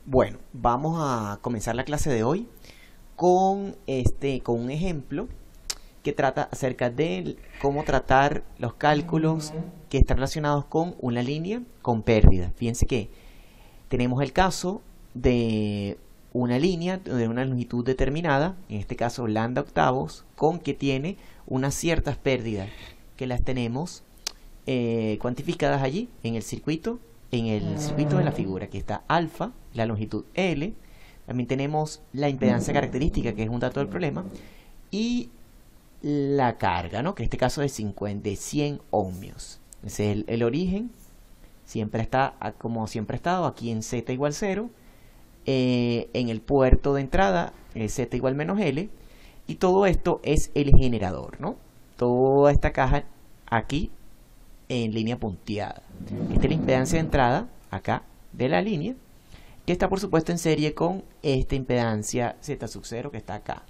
Bueno, vamos a comenzar la clase de hoy con un ejemplo que trata acerca de cómo tratar los cálculos que están relacionados con una línea con pérdida. Fíjense que tenemos el caso de una línea de una longitud determinada, en este caso lambda octavos, con que tiene unas ciertas pérdidas que las tenemos cuantificadas allí en el circuito de la figura. Aquí está alfa, la longitud L. También tenemos la impedancia característica, que es un dato del problema, y la carga, ¿no? Que en este caso es de 100 ohmios. Ese es el origen. Siempre está como siempre ha estado, aquí en Z igual 0. En el puerto de entrada, Z igual menos L. Y todo esto es el generador, ¿no? Toda esta caja aquí en línea punteada. Esta es la impedancia de entrada, acá, de la línea, que está por supuesto en serie con esta impedancia Z sub 0 que está acá.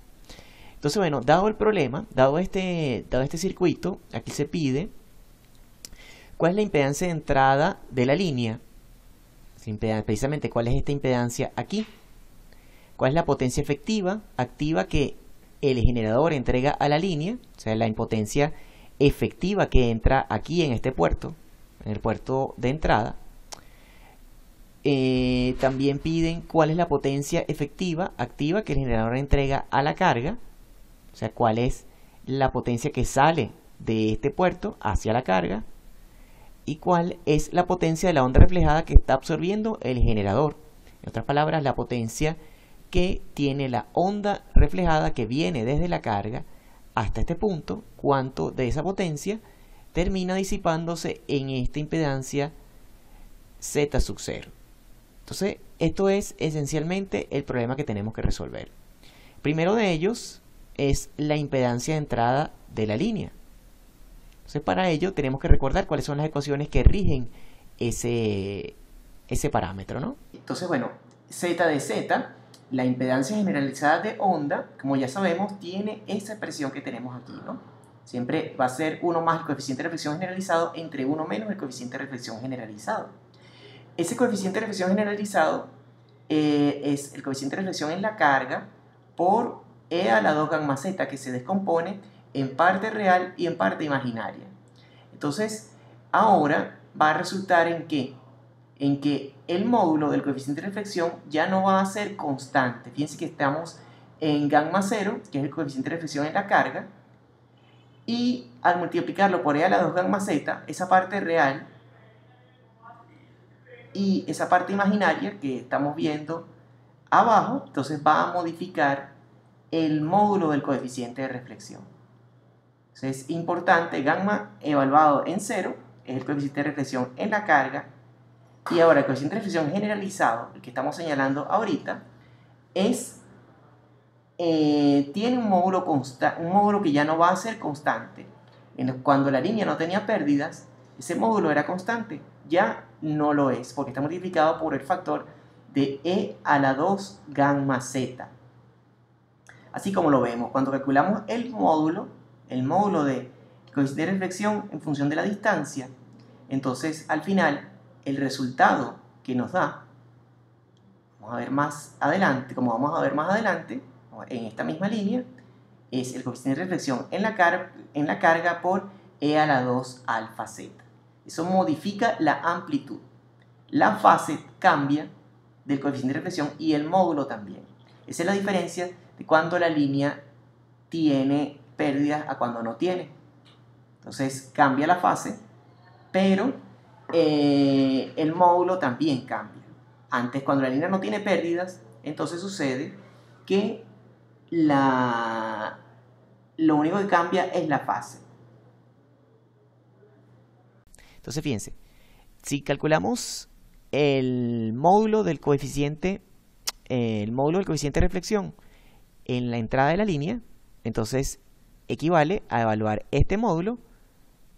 Entonces, bueno, dado el problema, dado este circuito, aquí se pide cuál es la impedancia de entrada de la línea. Precisamente, cuál es esta impedancia aquí. Cuál es la potencia efectiva, activa, que el generador entrega a la línea, o sea, la impedancia efectiva que entra aquí en este puerto, en el puerto de entrada. También piden cuál es la potencia efectiva, activa, que el generador entrega a la carga, o sea, cuál es la potencia que sale de este puerto hacia la carga, y cuál es la potencia de la onda reflejada que está absorbiendo el generador. En otras palabras, la potencia que tiene la onda reflejada que viene desde la carga hasta este punto, cuánto de esa potencia termina disipándose en esta impedancia Z sub 0. Entonces, esto es esencialmente el problema que tenemos que resolver. Primero de ellos es la impedancia de entrada de la línea. Entonces, para ello tenemos que recordar cuáles son las ecuaciones que rigen ese parámetro, ¿no? Entonces, bueno, Z de Z, la impedancia generalizada de onda, como ya sabemos, tiene esa expresión que tenemos aquí, ¿no? Siempre va a ser 1 más el coeficiente de reflexión generalizado entre 1 menos el coeficiente de reflexión generalizado. Ese coeficiente de reflexión generalizado es el coeficiente de reflexión en la carga por E a la 2 gamma Z, que se descompone en parte real y en parte imaginaria. Entonces, ahora va a resultar en que el módulo del coeficiente de reflexión ya no va a ser constante. Fíjense que estamos en gamma 0, que es el coeficiente de reflexión en la carga, y al multiplicarlo por E a la 2 gamma Z, esa parte real y esa parte imaginaria que estamos viendo abajo, entonces va a modificar el módulo del coeficiente de reflexión. Entonces es importante, gamma evaluado en 0 es el coeficiente de reflexión en la carga, y ahora el coeficiente de reflexión generalizado, el que estamos señalando ahorita, tiene un módulo que ya no va a ser constante. Cuando la línea no tenía pérdidas, ese módulo era constante, ya no lo es, porque está multiplicado por el factor de E a la 2 gamma Z. Así como lo vemos, cuando calculamos el módulo de coeficiente de reflexión en función de la distancia, entonces al final el resultado que nos da, vamos a ver más adelante, en esta misma línea, es el coeficiente de reflexión en la carga por E a la 2 alfa Z. Eso modifica la amplitud. La fase cambia del coeficiente de reflexión y el módulo también. Esa es la diferencia de cuando la línea tiene pérdidas a cuando no tiene. Entonces cambia la fase, pero el módulo también cambia. Antes, cuando la línea no tiene pérdidas, entonces sucede que lo único que cambia es la fase. Entonces, fíjense, si calculamos el módulo del coeficiente de reflexión en la entrada de la línea, entonces equivale a evaluar este módulo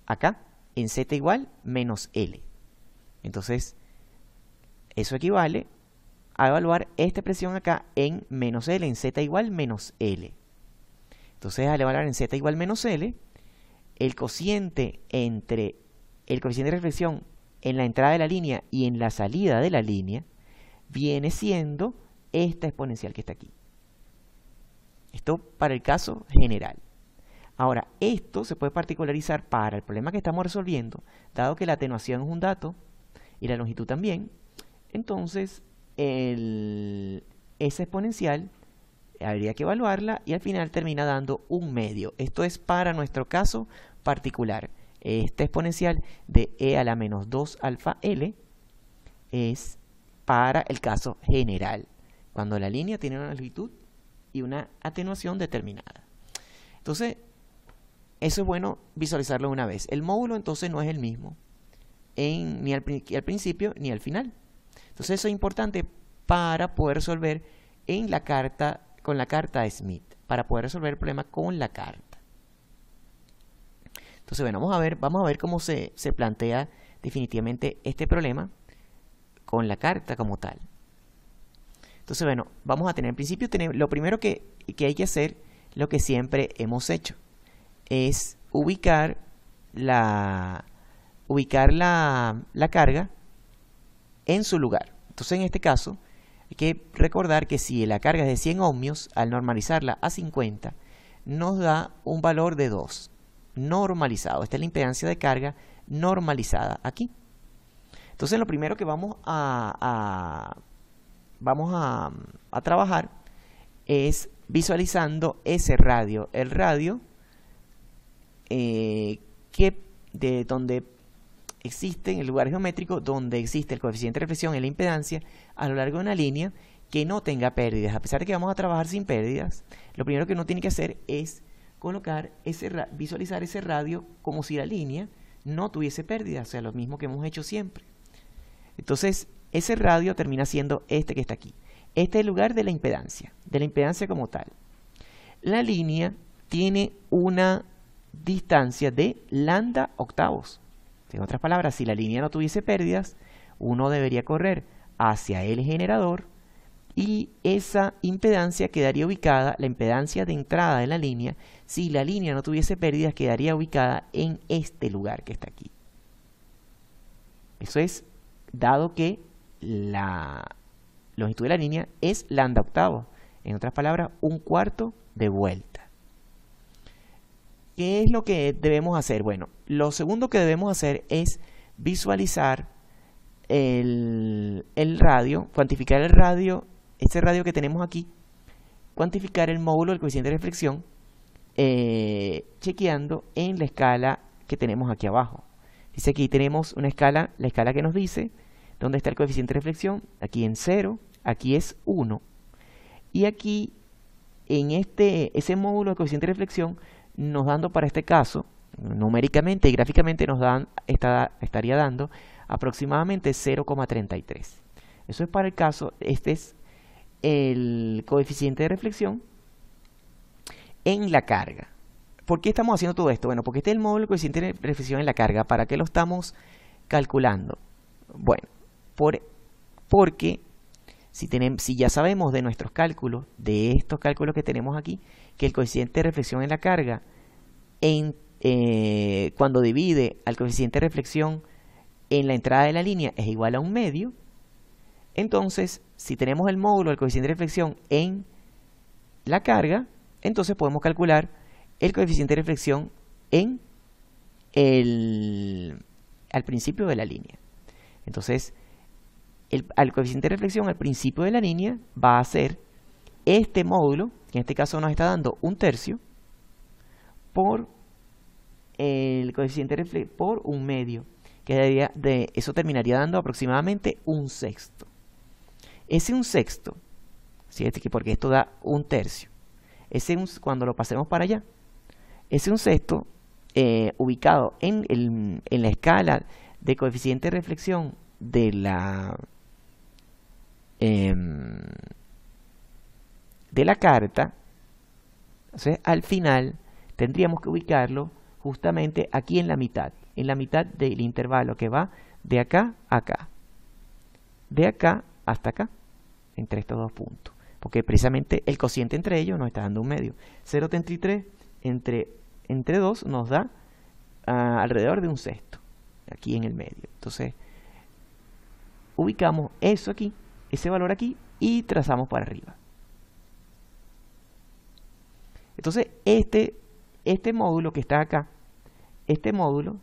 acá en Z igual menos L. Entonces, eso equivale a evaluar esta expresión acá en menos L, en Z igual menos L. Entonces, al evaluar en Z igual menos L, el cociente entre el coeficiente de reflexión en la entrada de la línea y en la salida de la línea viene siendo esta exponencial que está aquí. Esto para el caso general. Ahora, esto se puede particularizar para el problema que estamos resolviendo, dado que la atenuación es un dato y la longitud también. Entonces, esa exponencial habría que evaluarla y al final termina dando un medio. Esto es para nuestro caso particular. Esta exponencial de e a la menos 2 alfa L es para el caso general, cuando la línea tiene una longitud y una atenuación determinada. Entonces, eso es bueno visualizarlo una vez. El módulo entonces no es el mismo ni al principio ni al final. Entonces eso es importante para poder resolver con la carta Smith, para poder resolver el problema con la carta. Entonces, bueno, vamos a ver cómo se plantea definitivamente este problema con la carta como tal. Entonces, bueno, vamos a tener en principio, lo primero que hay que hacer, lo que siempre hemos hecho, es ubicar la carga en su lugar. Entonces, en este caso, hay que recordar que si la carga es de 100 ohmios, al normalizarla a 50, nos da un valor de 2, normalizado. Esta es la impedancia de carga normalizada aquí. Entonces, lo primero que vamos a trabajar es visualizando ese radio, el radio de donde existe, en el lugar geométrico donde existe el coeficiente de reflexión y la impedancia a lo largo de una línea que no tenga pérdidas. A pesar de que vamos a trabajar sin pérdidas, lo primero que uno tiene que hacer es visualizar ese radio como si la línea no tuviese pérdidas, o sea, lo mismo que hemos hecho siempre. Entonces, ese radio termina siendo este que está aquí. Este es el lugar de la impedancia como tal. La línea tiene una distancia de lambda octavos. En otras palabras, si la línea no tuviese pérdidas, uno debería correr hacia el generador y esa impedancia quedaría ubicada, la impedancia de entrada de la línea, si la línea no tuviese pérdidas, quedaría ubicada en este lugar que está aquí. Eso es dado que la longitud de la línea es lambda octavo. En otras palabras, un cuarto de vuelta. ¿Qué es lo que debemos hacer? Bueno, lo segundo que debemos hacer es visualizar el radio, cuantificar el radio, este radio que tenemos aquí, cuantificar el módulo del coeficiente de reflexión, chequeando en la escala que tenemos aquí abajo. Dice aquí tenemos una escala, la escala que nos dice dónde está el coeficiente de reflexión, aquí en 0, aquí es 1, y aquí en ese módulo de coeficiente de reflexión nos dando para este caso, numéricamente y gráficamente estaría dando aproximadamente 0,33. Eso es para el caso, este es el coeficiente de reflexión en la carga. ¿Por qué estamos haciendo todo esto? Bueno, porque este es el módulo del coeficiente de reflexión en la carga. ¿Para qué lo estamos calculando? Bueno, porque si ya sabemos de nuestros cálculos, de estos cálculos que tenemos aquí, que el coeficiente de reflexión en la carga, cuando divide al coeficiente de reflexión en la entrada de la línea es igual a un medio, entonces si tenemos el módulo del coeficiente de reflexión en la carga, entonces podemos calcular el coeficiente de reflexión al principio de la línea. Entonces, al coeficiente de reflexión al principio de la línea va a ser este módulo, que en este caso nos está dando 1/3, por el coeficiente por un medio, que eso terminaría dando aproximadamente 1/6. Ese 1/6, ¿sí? Porque esto da 1/3. Cuando lo pasemos para allá, ese 1/6 ubicado en la escala de coeficiente de reflexión de la carta, entonces al final tendríamos que ubicarlo justamente aquí en la mitad del intervalo que va de acá a acá, de acá hasta acá, entre estos dos puntos, porque precisamente el cociente entre ellos nos está dando un medio. 0,33 entre 2 nos da alrededor de 1/6 aquí en el medio. Entonces ubicamos eso aquí, ese valor aquí y trazamos para arriba. Entonces este módulo que está acá, este módulo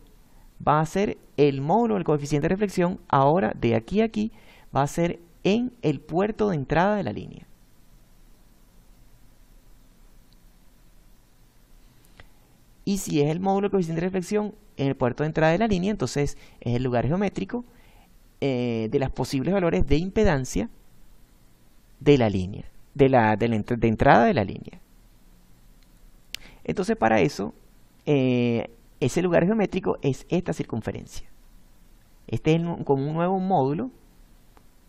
va a ser el módulo del coeficiente de reflexión. Ahora de aquí a aquí va a ser en el puerto de entrada de la línea. Y si es el módulo del coeficiente de reflexión en el puerto de entrada de la línea, entonces es el lugar geométrico de los posibles valores de impedancia de la línea, de entrada de la línea. Entonces para eso, ese lugar geométrico es esta circunferencia. Este es como un nuevo módulo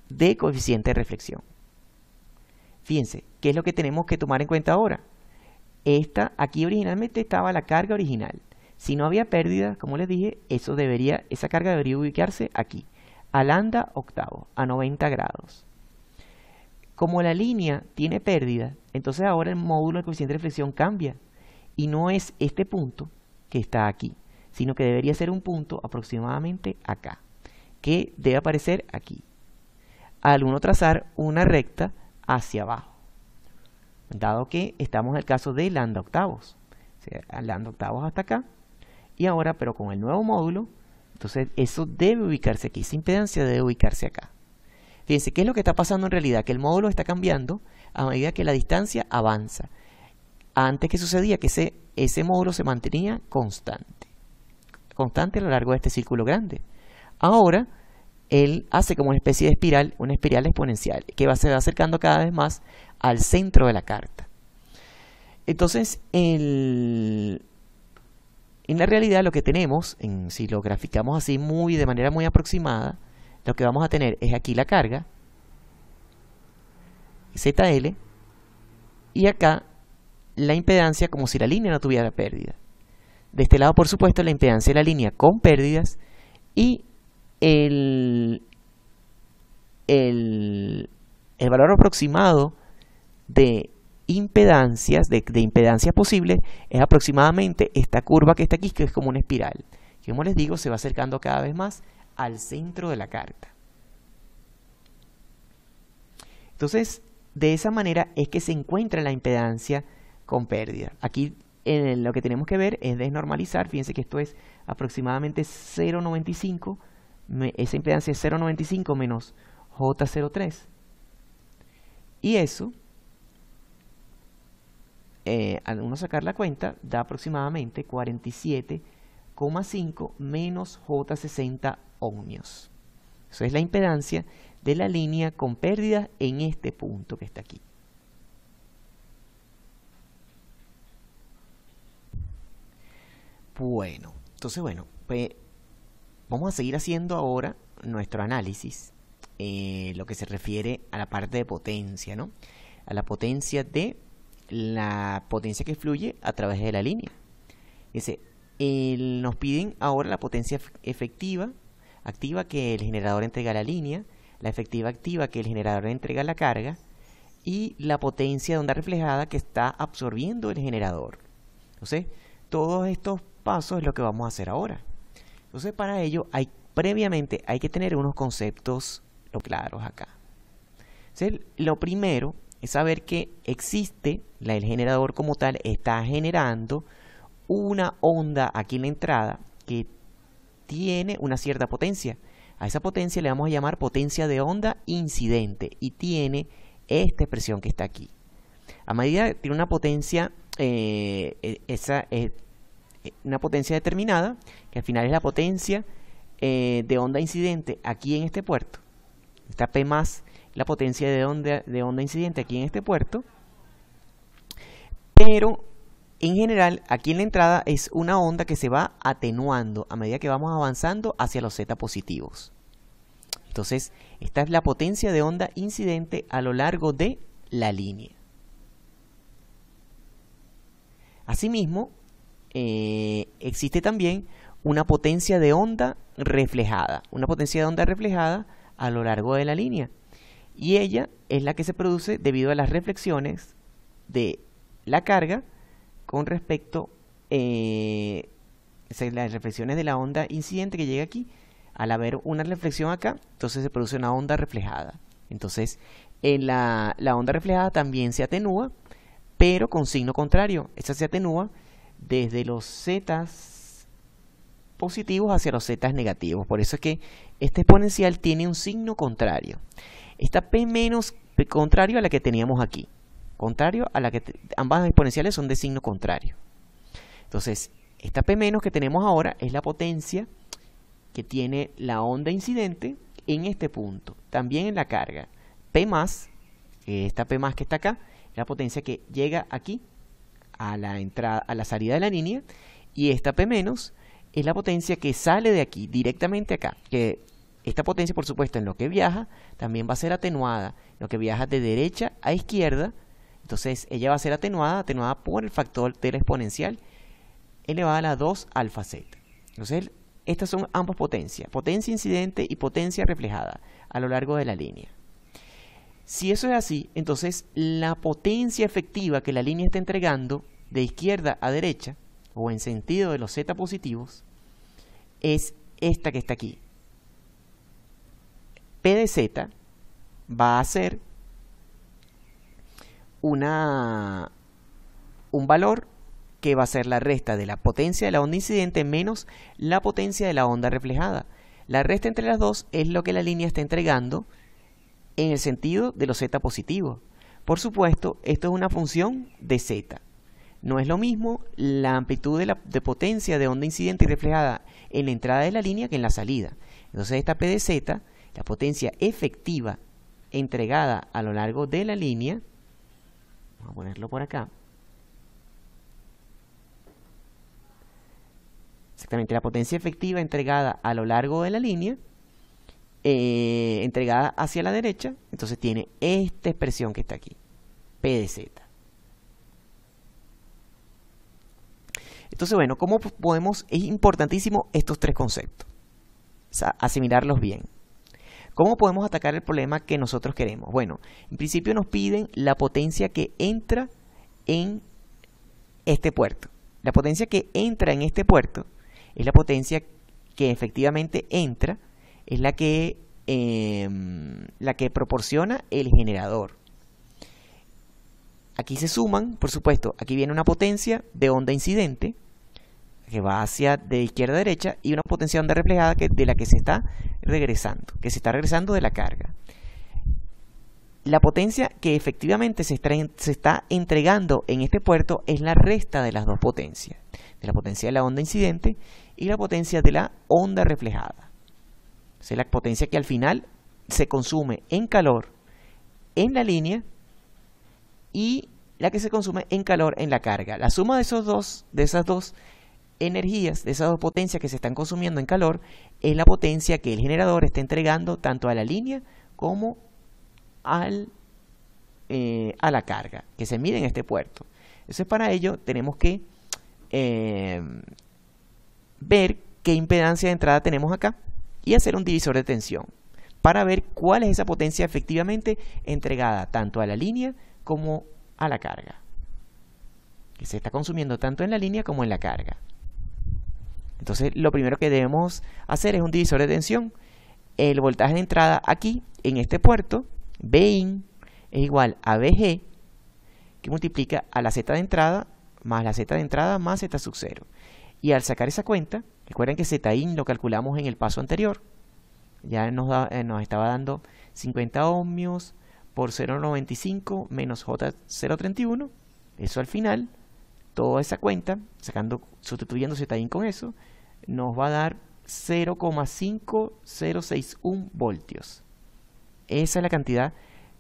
de coeficiente de reflexión. Fíjense, ¿qué es lo que tenemos que tomar en cuenta ahora? Aquí originalmente estaba la carga original. Si no había pérdida, como les dije, esa carga debería ubicarse aquí, a lambda octavo, a 90 grados. Como la línea tiene pérdida, entonces ahora el módulo de coeficiente de reflexión cambia. Y no es este punto que está aquí, sino que debería ser un punto aproximadamente acá, que debe aparecer aquí, al uno trazar una recta hacia abajo, dado que estamos en el caso de lambda octavos, o sea, lambda octavos hasta acá, y ahora, pero con el nuevo módulo, entonces eso debe ubicarse aquí, esa impedancia debe ubicarse acá. Fíjense, ¿qué es lo que está pasando en realidad? Que el módulo está cambiando a medida que la distancia avanza. Antes, ¿qué sucedía? Que ese módulo se mantenía constante a lo largo de este círculo grande. Ahora, él hace como una especie de espiral, una espiral exponencial, que se va acercando cada vez más al centro de la carta. Entonces, en la realidad lo que tenemos, si lo graficamos así de manera muy aproximada, lo que vamos a tener es aquí la carga, ZL, y acá la impedancia como si la línea no tuviera pérdida. De este lado, por supuesto, la impedancia de la línea con pérdidas y el valor aproximado de impedancias, de impedancias posibles, es aproximadamente esta curva que está aquí, que es como una espiral, que como les digo, se va acercando cada vez más al centro de la carta. Entonces, de esa manera es que se encuentra la impedancia con pérdida. Aquí lo que tenemos que ver es desnormalizar. Fíjense que esto es aproximadamente 0,95. Esa impedancia es 0,95 menos J03. Y eso, al uno sacar la cuenta, da aproximadamente 47,5 menos J60 ohmios. Eso es la impedancia de la línea con pérdida en este punto que está aquí. Bueno, entonces pues vamos a seguir haciendo ahora nuestro análisis, lo que se refiere a la parte de potencia, ¿no? A la potencia que fluye a través de la línea. Dice, nos piden ahora la potencia efectiva, activa que el generador entrega a la línea, la efectiva activa que el generador entrega a la carga, y la potencia de onda reflejada que está absorbiendo el generador. Entonces, todos estos pasos es lo que vamos a hacer ahora. Entonces, para ello, previamente hay que tener unos conceptos claros acá. Entonces, lo primero es saber que existe, el generador como tal está generando una onda aquí en la entrada que tiene una cierta potencia. A esa potencia le vamos a llamar potencia de onda incidente y tiene esta expresión que está aquí. A medida que tiene una potencia, una potencia determinada, que al final es la potencia de onda incidente aquí en este puerto. Esta P más la potencia de onda incidente aquí en este puerto. Pero en general aquí en la entrada es una onda que se va atenuando a medida que vamos avanzando hacia los Z positivos. Entonces esta es la potencia de onda incidente a lo largo de la línea. Asimismo, existe también una potencia de onda reflejada, a lo largo de la línea, y ella es la que se produce debido a las reflexiones de la carga con respecto las reflexiones de la onda incidente que llega aquí. Al haber una reflexión acá, entonces se produce una onda reflejada. Entonces, la onda reflejada también se atenúa, pero con signo contrario. Esta se atenúa desde los zetas positivos hacia los zetas negativos. Por eso es que este exponencial tiene un signo contrario. Esta P menos contrario a la que teníamos aquí. Contrario a la que ambas exponenciales son de signo contrario. Entonces, esta P menos que tenemos ahora es la potencia que tiene la onda incidente en este punto. También en la carga. P más, esta P más que está acá, es la potencia que llega aquí a la entrada, a la salida de la línea, y esta P menos es la potencia que sale de aquí, directamente acá. Que esta potencia, por supuesto, en lo que viaja, también va a ser atenuada. En lo que viaja de derecha a izquierda, entonces ella va a ser atenuada por el factor del exponencial elevada a la 2 alfa z. Entonces, estas son ambas potencias, potencia incidente y potencia reflejada a lo largo de la línea. Si eso es así, entonces la potencia efectiva que la línea está entregando de izquierda a derecha, o en sentido de los z positivos, es esta que está aquí. P de z va a ser un valor que va a ser la resta de la potencia de la onda incidente menos la potencia de la onda reflejada. La resta entre las dos es lo que la línea está entregando en el sentido de los z positivos. Por supuesto, esto es una función de z. No es lo mismo la amplitud de potencia de onda incidente y reflejada en la entrada de la línea que en la salida. Entonces esta P de z, la potencia efectiva entregada a lo largo de la línea, vamos a ponerlo por acá. Exactamente, la potencia efectiva entregada a lo largo de la línea, entregada hacia la derecha, entonces tiene esta expresión que está aquí, P de z. Entonces, bueno, ¿cómo podemos? Es importantísimo estos tres conceptos, o sea, asimilarlos bien. ¿Cómo podemos atacar el problema que nosotros queremos? Bueno, en principio nos piden la potencia que entra en este puerto. La potencia que entra en este puerto es la potencia que efectivamente entra, es la que proporciona el generador. Aquí se suman, por supuesto, aquí viene una potencia de onda incidente que va hacia de izquierda a derecha y una potencia de onda reflejada de la que se está regresando de la carga. La potencia que efectivamente se está entregando en este puerto es la resta de las dos potencias, de la potencia de la onda incidente y la potencia de la onda reflejada. O sea, la potencia que al final se consume en calor en la línea y la que se consume en calor en la carga. La suma de esas dos energías, de esas dos potencias que se están consumiendo en calor, es la potencia que el generador está entregando tanto a la línea como a la carga que se mide en este puerto. Entonces, para ello tenemos que ver qué impedancia de entrada tenemos acá y hacer un divisor de tensión para ver cuál es esa potencia efectivamente entregada tanto a la línea como a la carga, que se está consumiendo tanto en la línea como en la carga. Entonces, lo primero que debemos hacer es un divisor de tensión. El voltaje de entrada aquí, en este puerto, Bin es igual a Bg, que multiplica a la Z de entrada más la Z de entrada más Z sub 0. Y al sacar esa cuenta, recuerden que Zin lo calculamos en el paso anterior. Ya nos estaba dando 50 ohmios por 0,95 menos J031. Eso al final, toda esa cuenta, sustituyendo Zin con eso, nos va a dar 0,5061 voltios. Esa es la cantidad,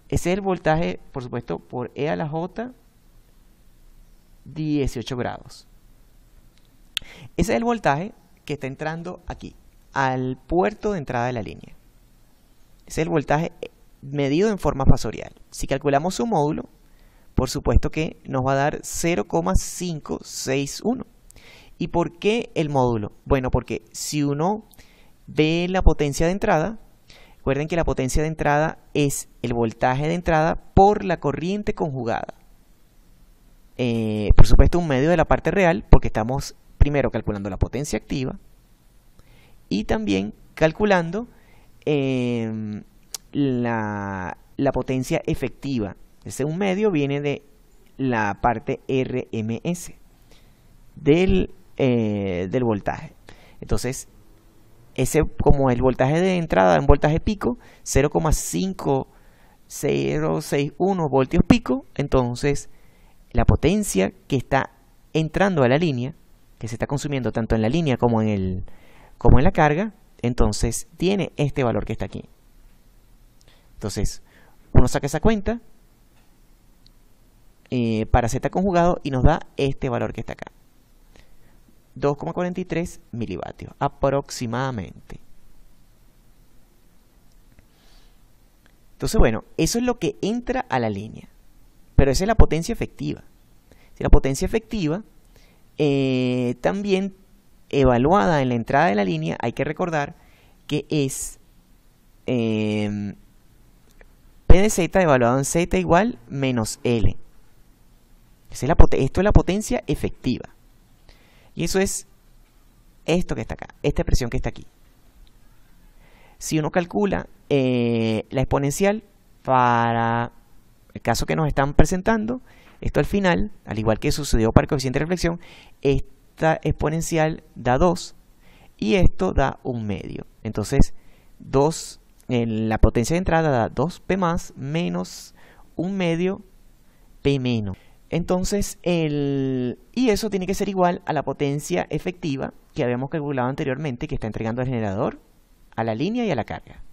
ese es el voltaje, por supuesto, por E a la J, 18 grados. Ese es el voltaje que está entrando aquí, al puerto de entrada de la línea. Ese es el voltaje medido en forma fasorial. Si calculamos su módulo, por supuesto que nos va a dar 0,561. ¿Y por qué el módulo? Bueno, porque si uno ve la potencia de entrada, recuerden que la potencia de entrada es el voltaje de entrada por la corriente conjugada. Por supuesto, un medio de la parte real, porque estamos primero calculando la potencia activa y también calculando la potencia efectiva. Ese 1 medio viene de la parte RMS del voltaje. Entonces, como el voltaje de entrada, un voltaje pico, 0,5061 voltios pico, entonces la potencia que está entrando a la línea, que se está consumiendo tanto en la línea como en la carga, entonces tiene este valor que está aquí. Entonces, uno saca esa cuenta para Z conjugado y nos da este valor que está acá. 2,43 milivatios aproximadamente. Entonces, bueno, eso es lo que entra a la línea. Pero esa es la potencia efectiva. Si la potencia efectiva, también evaluada en la entrada de la línea, hay que recordar que es P de Z evaluado en Z igual menos L. Esto es la potencia efectiva. Y eso es esto que está acá, esta expresión que está aquí. Si uno calcula la exponencial para el caso que nos están presentando, esto al final, al igual que sucedió para el coeficiente de reflexión, esta exponencial da 2 y esto da 1 medio. Entonces, la potencia de entrada da 2P más menos 1 medio P menos. Entonces, y eso tiene que ser igual a la potencia efectiva que habíamos calculado anteriormente, que está entregando al generador, a la línea y a la carga.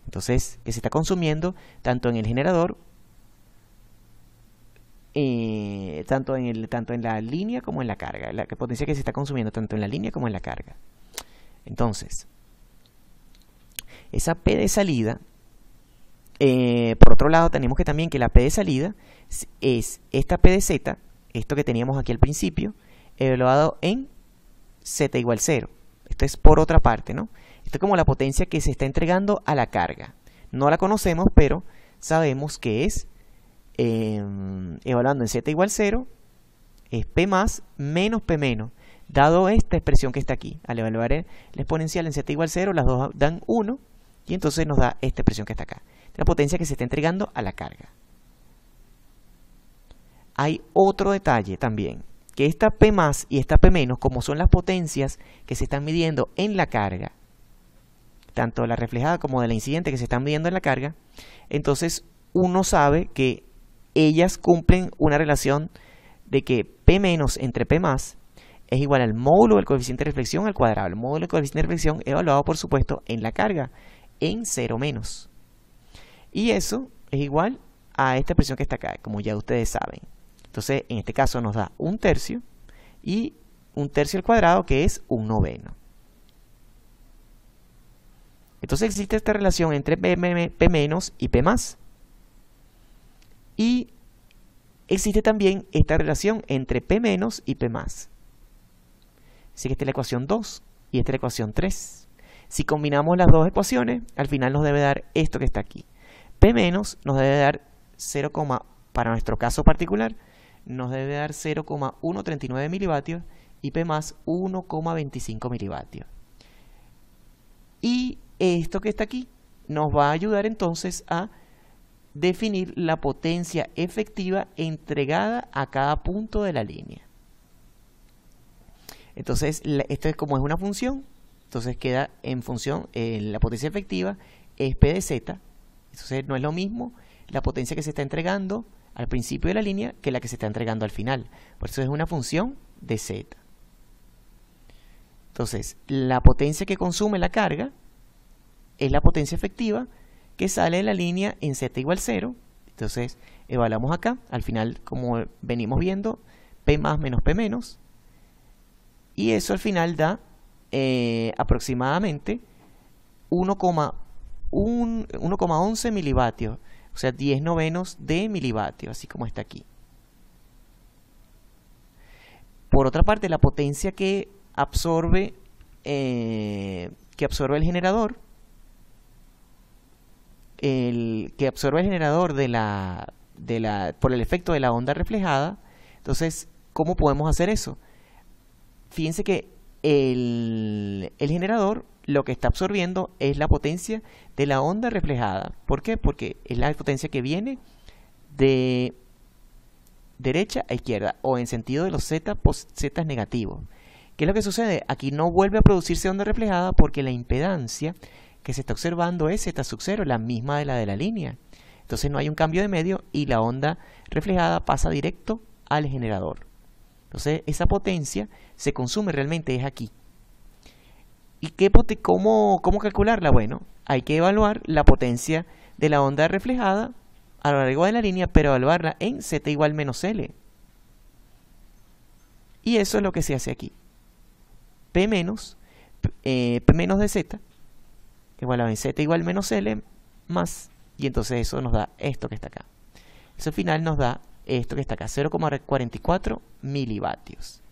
Entonces, que se está consumiendo tanto en el generador, tanto en la línea como en la carga. La potencia que se está consumiendo tanto en la línea como en la carga. Entonces, esa P de salida, por otro lado, tenemos que también que la P de salida es esta P de Z, esto que teníamos aquí al principio, evaluado en Z igual 0. Esto es por otra parte, ¿no? Esto es como la potencia que se está entregando a la carga. No la conocemos, pero sabemos que es, evaluando en Z igual 0, es P más menos P menos, dado esta expresión que está aquí. Al evaluar la exponencial en Z igual 0, las dos dan 1, y entonces nos da esta expresión que está acá. La potencia que se está entregando a la carga. Hay otro detalle también, que esta P más y esta P menos, como son las potencias que se están midiendo en la carga, tanto de la reflejada como de la incidente que se están midiendo en la carga, entonces uno sabe que ellas cumplen una relación de que P menos entre P más es igual al módulo del coeficiente de reflexión al cuadrado. El módulo del coeficiente de reflexión evaluado, por supuesto, en la carga, en 0 menos. Y eso es igual a esta expresión que está acá, como ya ustedes saben. Entonces, en este caso nos da 1/3 y 1/3 al cuadrado, que es 1/9. Entonces existe esta relación entre P menos y P más. Y existe también esta relación entre P menos y P más. Así que esta es la ecuación 2 y esta es la ecuación 3. Si combinamos las dos ecuaciones, al final nos debe dar esto que está aquí. P menos nos debe dar 0, para nuestro caso particular, nos debe dar 0,139 milivatios y P más 1,25 milivatios. Y esto que está aquí nos va a ayudar entonces a definir la potencia efectiva entregada a cada punto de la línea. Entonces, esto es como es una función, entonces queda en función, la potencia efectiva es P de Z. Entonces no es lo mismo la potencia que se está entregando al principio de la línea que la que se está entregando al final. Por eso es una función de Z. Entonces, la potencia que consume la carga es la potencia efectiva que sale de la línea en Z igual 0. Entonces, evaluamos acá. Al final, como venimos viendo, P más menos P menos. Y eso al final da aproximadamente 1,11 milivatios. O sea, 10 novenos de milivatios, así como está aquí. Por otra parte, la potencia que absorbe el generador, por el efecto de la onda reflejada. Entonces, ¿cómo podemos hacer eso? Fíjense que el generador lo que está absorbiendo es la potencia de la onda reflejada. ¿Por qué? Porque es la potencia que viene de derecha a izquierda o en sentido de los z negativos. ¿Qué es lo que sucede? Aquí no vuelve a producirse onda reflejada porque la impedancia que se está observando es z sub 0, la misma de la línea. Entonces no hay un cambio de medio y la onda reflejada pasa directo al generador. Entonces esa potencia se consume realmente es aquí. ¿Y cómo calcularla? Bueno, hay que evaluar la potencia de la onda reflejada a lo largo de la línea, pero evaluarla en z igual menos L. Y eso es lo que se hace aquí. P menos de z igual a z igual menos L más, y entonces eso nos da esto que está acá. Eso al final nos da esto que está acá, 0,44 milivatios.